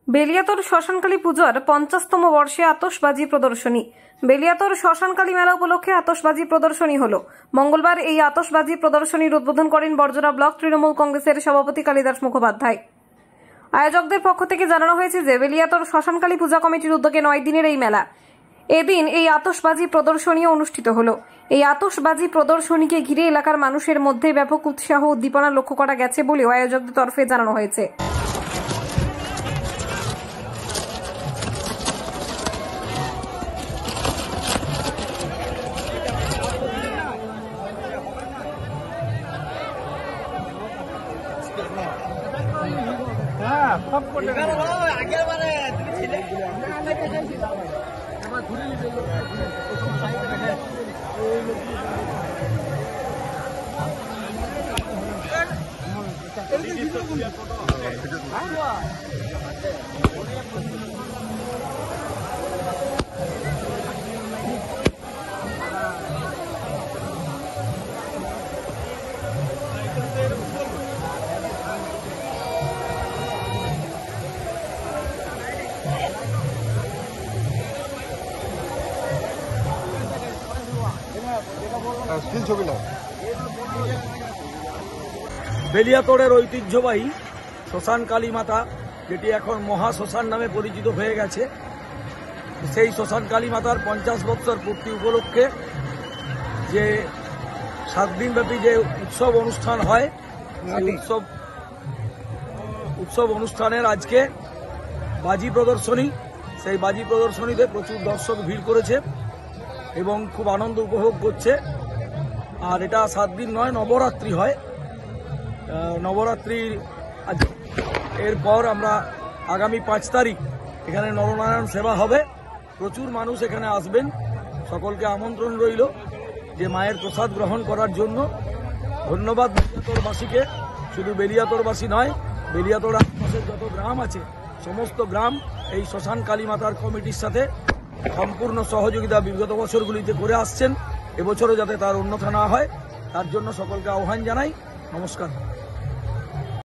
বেলিয়াতোর শ্মশানকালী পূজার 50তম বর্ষে আতশবাজি প্রদর্শনী। বেলিয়াতোর শ্মশানকালী মেলা উপলক্ষে আতশবাজি প্রদর্শনী হলো। মঙ্গলবার এই আতশবাজি প্রদর্শনীর উদ্বোধন করেন বরজোড়া ব্লক তৃণমূল কংগ্রেসের সভাপতি কালিদাস মুখোপাধ্যায়। আয়োজকদের পক্ষ থেকে জানানো হয়েছে যে বেলিয়াতোর শ্মশানকালী পূজা কমিটির উদ্যোগে 9 দিনের এই মেলা, এদিন এই আতশবাজি প্রদর্শনীও অনুষ্ঠিত হলো। এই আতশবাজি প্রদর্শনীকে ঘিরে এলাকার মানুষের মধ্যে ব্যাপক উৎসাহ উদ্দীপনা লক্ষ্য করা গেছে বলেও আয়োজকদের তরফে জানানো হয়েছে। বেলিয়াতোড়ের ঐতিহ্যবাহী শ্মশান কালী মাতা, যেটি এখন মহা শ্মশান নামে পরিচিত হয়ে গেছে, সেই শ্মশান কালী মাতার 50 বৎসর পূর্তি উপলক্ষে যে 7 দিনব্যাপী যে উৎসব অনুষ্ঠান হয়, সেই উৎসব অনুষ্ঠানের আজকে বাজি প্রদর্শনী। সেই বাজি প্রদর্শনীতে প্রচুর দর্শক ভিড় করেছে এবং খুব আনন্দ উপভোগ করছে। আর এটা 7 দিন নয়, নবরাত্রি হয়। নবরাত্রির এরপর আমরা আগামী 5 তারিখ এখানে নরনারায়ণ সেবা হবে। প্রচুর মানুষ এখানে আসবেন, সকলকে আমন্ত্রণ রইল যে মায়ের প্রসাদ গ্রহণ করার জন্য। ধন্যবাদ বেলিয়াতোড়বাসীকে, শুধু বেলিয়াতোড়বাসী নয়, বেলিয়াতোড় আশপাশের যত গ্রাম আছে সমস্ত গ্রাম এই শ্মশান কালী মাতার কমিটির সাথে সম্পূর্ণ সহযোগিতা বিগত বছরগুলিতে করে আসছেন। এবছরও যাতে তার অন্যথা না হয় তার জন্য সকলকে আহ্বান জানাই। নমস্কার।